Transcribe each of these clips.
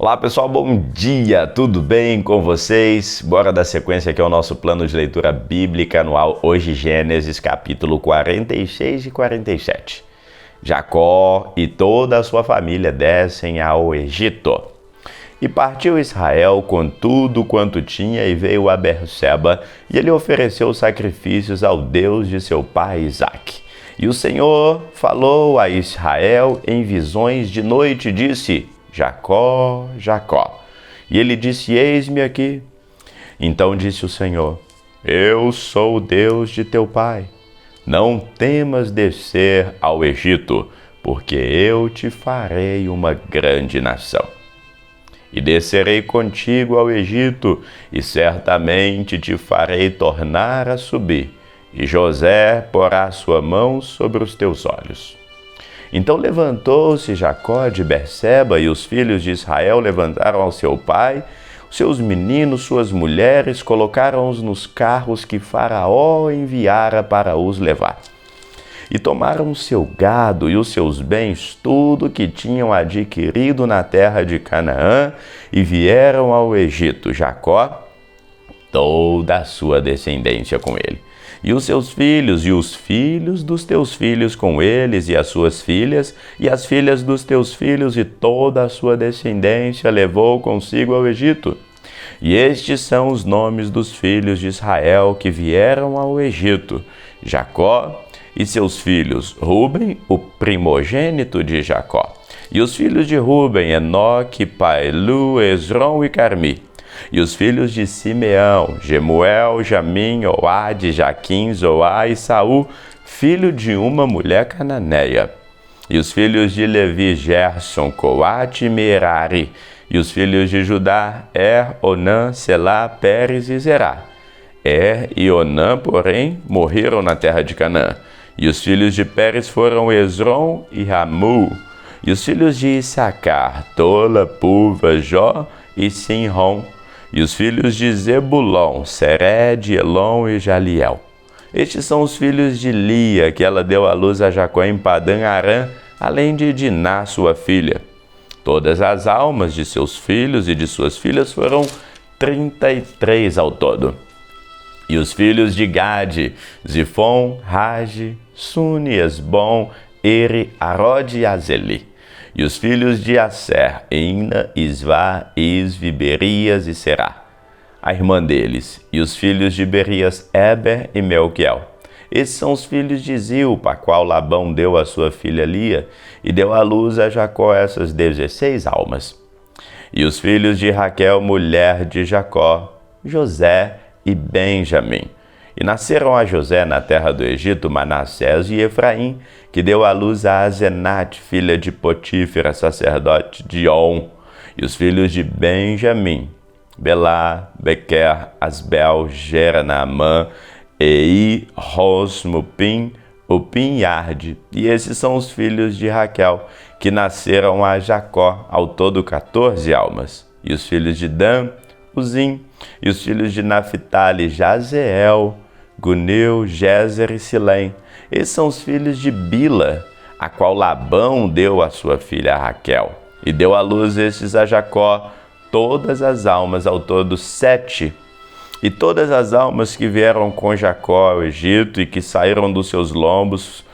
Olá pessoal, bom dia, tudo bem com vocês? Bora dar sequência aqui ao nosso plano de leitura bíblica anual, hoje Gênesis capítulo 46 e 47. Jacó e toda a sua família descem ao Egito. E partiu Israel com tudo quanto tinha e veio a Berseba, e ele ofereceu sacrifícios ao Deus de seu pai Isaque. E o Senhor falou a Israel em visões de noite e disse: Jacó, Jacó. E ele disse: Eis-me aqui. Então disse o Senhor: Eu sou o Deus de teu pai. Não temas descer ao Egito, porque eu te farei uma grande nação. E descerei contigo ao Egito, e certamente te farei tornar a subir, e José porá sua mão sobre os teus olhos. Então levantou-se Jacó de Berseba, e os filhos de Israel levantaram ao seu pai, seus meninos, suas mulheres, colocaram-os nos carros que Faraó enviara para os levar. E tomaram o seu gado e os seus bens, tudo que tinham adquirido na terra de Canaã, e vieram ao Egito, Jacó, toda a sua descendência com ele. E os seus filhos, e os filhos dos teus filhos com eles, e as suas filhas, e as filhas dos teus filhos, e toda a sua descendência levou consigo ao Egito. E estes são os nomes dos filhos de Israel que vieram ao Egito: Jacó e seus filhos, Ruben, o primogênito de Jacó. E os filhos de Ruben, Enoque, Pailu, Esrom e Carmi. E os filhos de Simeão, Gemuel, Jamim, Oade, Jaquim, Zoá e Saul, filho de uma mulher cananeia. E os filhos de Levi, Gerson, Coate e Merari. E os filhos de Judá, Onã, Selá, Pérez e Zerá. E Onã, porém, morreram na terra de Canaã. E os filhos de Pérez foram Esrom e Ramu. E os filhos de Issacar, Tola, Puva, Jó e Sinrom. E os filhos de Zebulon, Sered, Elon e Jaliel. Estes são os filhos de Lia, que ela deu à luz a Jacó em Padã-Arã, além de Diná, sua filha. Todas as almas de seus filhos e de suas filhas foram 33 ao todo. E os filhos de Gade, Zifon, Rage, Suni, Esbom, Eri, Arode e Azeli. E os filhos de Asser, Ina, Isvá, Isvi, Berias e Será, a irmã deles. E os filhos de Berias, Eber e Melquiel. Esses são os filhos de Zilpa, a qual Labão deu a sua filha Lia, e deu à luz a Jacó essas 16 almas. E os filhos de Raquel, mulher de Jacó, José e Benjamim. E nasceram a José na terra do Egito Manassés e Efraim, que deu à luz a Azenate, filha de Potífera, sacerdote de On. E os filhos de Benjamim, Belá, Bequer, Asbel, Gera, Naamã, Ei, Ros, Mupim, Upim e Arde. E esses são os filhos de Raquel, que nasceram a Jacó, ao todo 14 almas. E os filhos de Dan, Uzim. E os filhos de Naphtali, Jazeel, Guneu, Jézer e Silém. Esses são os filhos de Bila, a qual Labão deu a sua filha Raquel. E deu à luz estes a Jacó, todas as almas, ao todo 7. E todas as almas que vieram com Jacó ao Egito e que saíram dos seus lombos,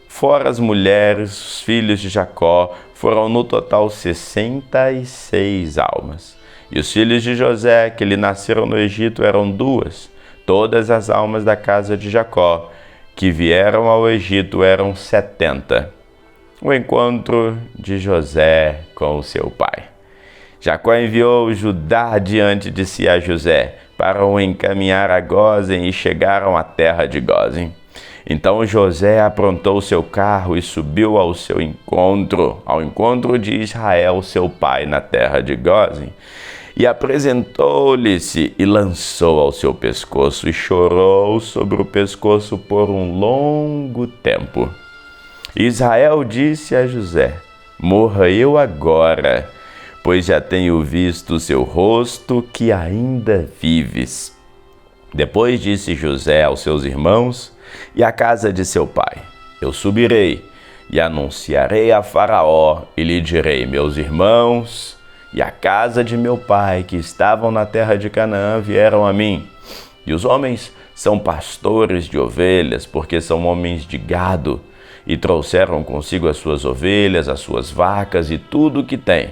fora as mulheres, os filhos de Jacó, foram no total 66 almas. E os filhos de José, que lhe nasceram no Egito, eram 2. Todas as almas da casa de Jacó, que vieram ao Egito, eram 70. O encontro de José com o seu pai. Jacó enviou Judá diante de si a José, para o encaminhar a Gósen, e chegaram à terra de Gósen. Então José aprontou seu carro e subiu ao seu encontro, ao encontro de Israel, seu pai, na terra de Gósen. E apresentou-lhe-se e lançou ao seu pescoço, e chorou sobre o pescoço por um longo tempo. Israel disse a José: Morra eu agora, pois já tenho visto o seu rosto, que ainda vives. Depois disse José aos seus irmãos e à casa de seu pai: Eu subirei e anunciarei a Faraó, e lhe direi: Meus irmãos e a casa de meu pai, que estavam na terra de Canaã, vieram a mim. E os homens são pastores de ovelhas, porque são homens de gado, e trouxeram consigo as suas ovelhas, as suas vacas e tudo o que têm.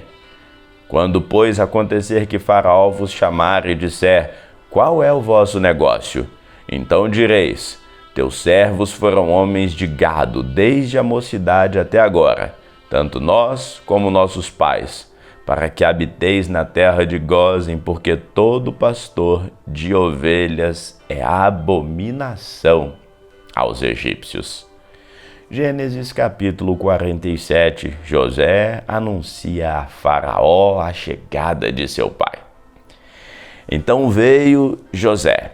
Quando, pois, acontecer que Faraó vos chamar e disser: qual é o vosso negócio? Então direis: teus servos foram homens de gado, desde a mocidade até agora, tanto nós como nossos pais, para que habiteis na terra de Gósen, porque todo pastor de ovelhas é abominação aos egípcios. Gênesis capítulo 47, José anuncia a Faraó a chegada de seu pai. Então veio José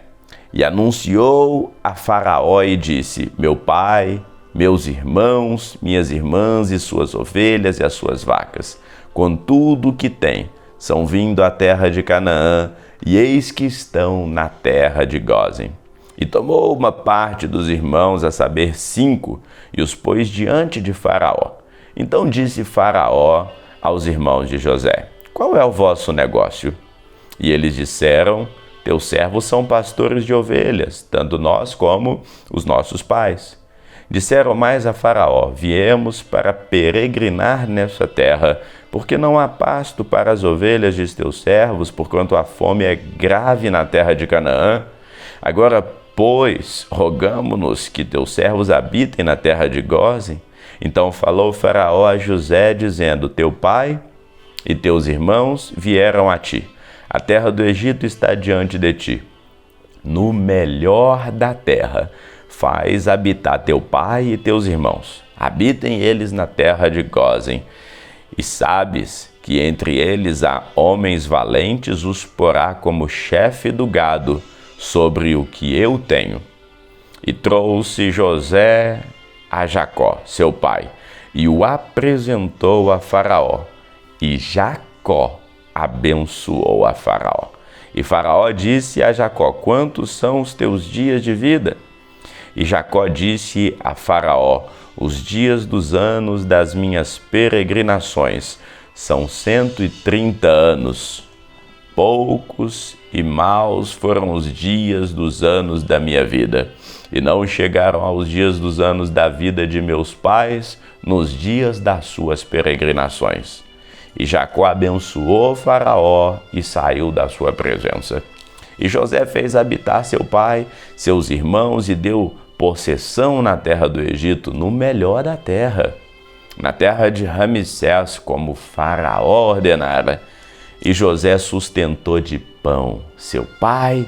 e anunciou a Faraó e disse: meu pai, meus irmãos, minhas irmãs e suas ovelhas e as suas vacas, com tudo o que tem, são vindo à terra de Canaã, e eis que estão na terra de Gósen. E tomou uma parte dos irmãos, a saber 5, e os pôs diante de Faraó. Então disse Faraó aos irmãos de José: qual é o vosso negócio? E eles disseram: teus servos são pastores de ovelhas, tanto nós como os nossos pais. Disseram mais a Faraó: viemos para peregrinar nessa terra, porque não há pasto para as ovelhas de teus servos, porquanto a fome é grave na terra de Canaã. Agora, pois, rogamo-nos que teus servos habitem na terra de Gósen. Então falou Faraó a José, dizendo: teu pai e teus irmãos vieram a ti. A terra do Egito está diante de ti. No melhor da terra, faz habitar teu pai e teus irmãos. Habitem eles na terra de Gósen. E sabes que entre eles há homens valentes, os porá como chefe do gado, sobre o que eu tenho. E trouxe José a Jacó, seu pai, e o apresentou a Faraó. E Jacó abençoou a Faraó. E Faraó disse a Jacó: quantos são os teus dias de vida? E Jacó disse a Faraó: os dias dos anos das minhas peregrinações são 130 anos. Poucos e maus foram os dias dos anos da minha vida, e não chegaram aos dias dos anos da vida de meus pais nos dias das suas peregrinações. E Jacó abençoou Faraó e saiu da sua presença. E José fez habitar seu pai, seus irmãos, e deu possessão na terra do Egito, no melhor da terra, na terra de Ramsés, como Faraó ordenara. E José sustentou de pão seu pai,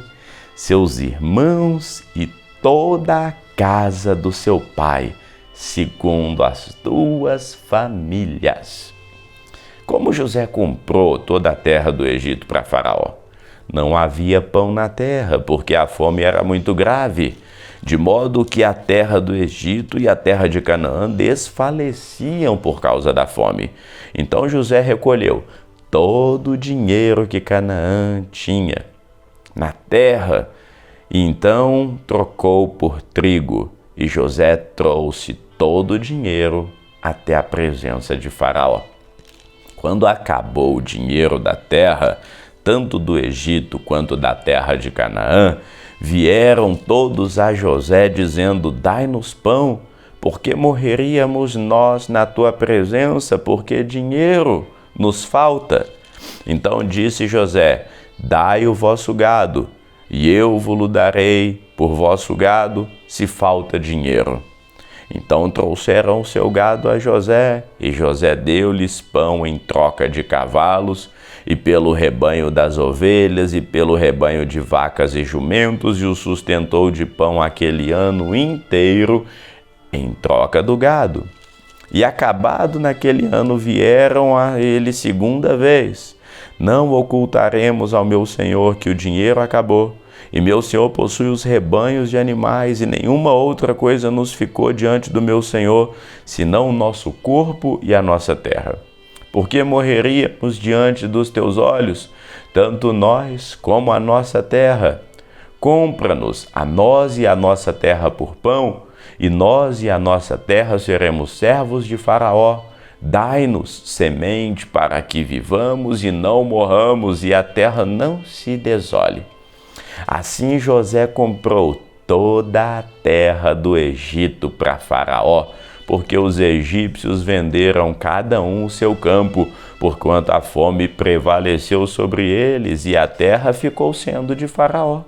seus irmãos e toda a casa do seu pai, segundo as 2 famílias. Como José comprou toda a terra do Egito para Faraó, não havia pão na terra, porque a fome era muito grave, de modo que a terra do Egito e a terra de Canaã desfaleciam por causa da fome. Então José recolheu todo o dinheiro que Canaã tinha na terra, e então trocou por trigo, e José trouxe todo o dinheiro até a presença de Faraó. Quando acabou o dinheiro da terra, tanto do Egito quanto da terra de Canaã, vieram todos a José, dizendo: dai-nos pão, porque morreríamos nós na tua presença, porque dinheiro nos falta. Então disse José: dai o vosso gado, e eu vos darei por vosso gado, se falta dinheiro. Então trouxeram o seu gado a José, e José deu-lhes pão em troca de cavalos, e pelo rebanho das ovelhas, e pelo rebanho de vacas e jumentos, e o sustentou de pão aquele ano inteiro, em troca do gado. E acabado naquele ano vieram a ele segunda vez: não ocultaremos ao meu senhor que o dinheiro acabou, e meu senhor possui os rebanhos de animais, e nenhuma outra coisa nos ficou diante do meu senhor, senão o nosso corpo e a nossa terra. Porque morreríamos diante dos teus olhos, tanto nós como a nossa terra. Compra-nos a nós e a nossa terra por pão, e nós e a nossa terra seremos servos de Faraó. Dai-nos semente para que vivamos e não morramos e a terra não se desole. Assim José comprou toda a terra do Egito para Faraó, porque os egípcios venderam cada um o seu campo, porquanto a fome prevaleceu sobre eles e a terra ficou sendo de Faraó.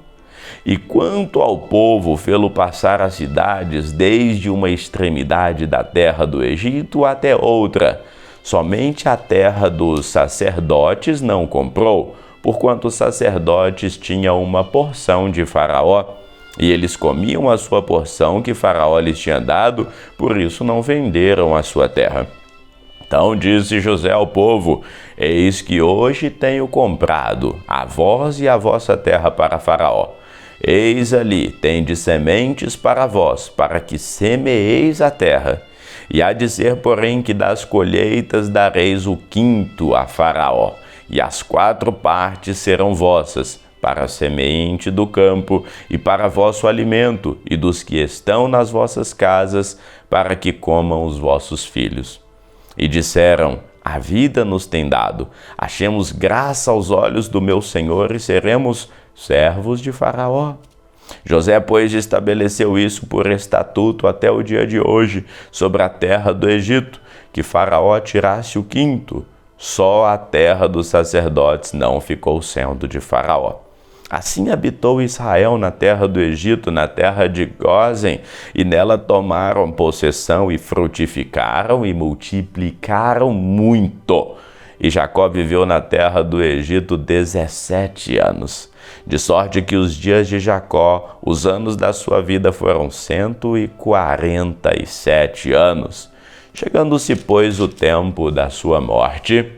E quanto ao povo, fê-lo passar as cidades, desde uma extremidade da terra do Egito até outra. Somente a terra dos sacerdotes não comprou, porquanto os sacerdotes tinham uma porção de Faraó, e eles comiam a sua porção que Faraó lhes tinha dado, por isso não venderam a sua terra. Então disse José ao povo: eis que hoje tenho comprado a vós e a vossa terra para Faraó. Eis ali tendes sementes para vós, para que semeeis a terra. E há de ser, porém, que das colheitas dareis o quinto a Faraó, e as 4 partes serão vossas, para a semente do campo e para vosso alimento, e dos que estão nas vossas casas, para que comam os vossos filhos. E disseram: a vida nos tem dado, achemos graça aos olhos do meu senhor e seremos servos de Faraó. José, pois, estabeleceu isso por estatuto até o dia de hoje, sobre a terra do Egito, que Faraó tirasse o quinto. Só a terra dos sacerdotes não ficou sendo de Faraó. Assim habitou Israel na terra do Egito, na terra de Gósen, e nela tomaram possessão e frutificaram e multiplicaram muito. E Jacó viveu na terra do Egito 17 anos. De sorte que os dias de Jacó, os anos da sua vida foram 147 anos. Chegando-se, pois, o tempo da sua morte,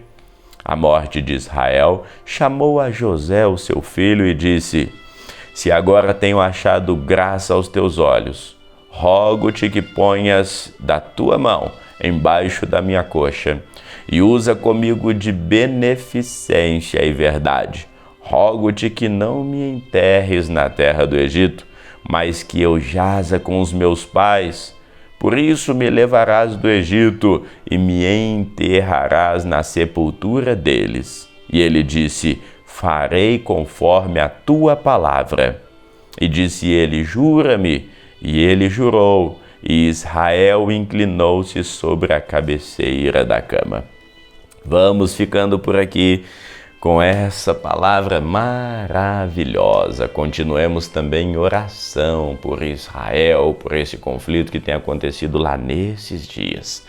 a morte de Israel, chamou a José, o seu filho, e disse: se agora tenho achado graça aos teus olhos, rogo-te que ponhas da tua mão embaixo da minha coxa, e usa comigo de beneficência e verdade. Rogo-te que não me enterres na terra do Egito, mas que eu jaza com os meus pais. Por isso me levarás do Egito e me enterrarás na sepultura deles. E ele disse: farei conforme a tua palavra. E disse ele: jura-me. E ele jurou, e Israel inclinou-se sobre a cabeceira da cama. Vamos ficando por aqui com essa palavra maravilhosa. Continuemos também em oração por Israel, por esse conflito que tem acontecido lá nesses dias.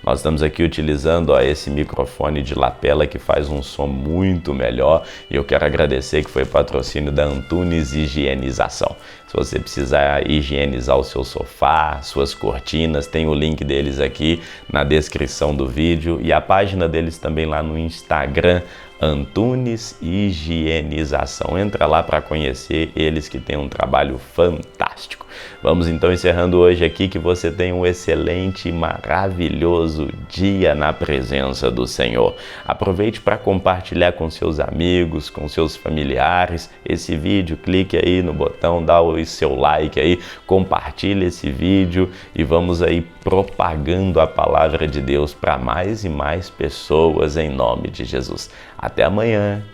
Nós estamos aqui utilizando esse microfone de lapela que faz um som muito melhor, e eu quero agradecer que foi patrocínio da Antunes Higienização. Se você precisar higienizar o seu sofá, suas cortinas, tem o link deles aqui na descrição do vídeo, e a página deles também lá no Instagram, Antunes Higienização. Entra lá para conhecer eles, que têm um trabalho fantástico. Vamos então encerrando hoje aqui. Que você tenha um excelente e maravilhoso dia na presença do Senhor. Aproveite para compartilhar com seus amigos, com seus familiares esse vídeo. Clique aí no botão, dá o seu like aí, compartilhe esse vídeo e vamos aí propagando a palavra de Deus para mais e mais pessoas em nome de Jesus. Até amanhã.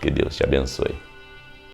Que Deus te abençoe.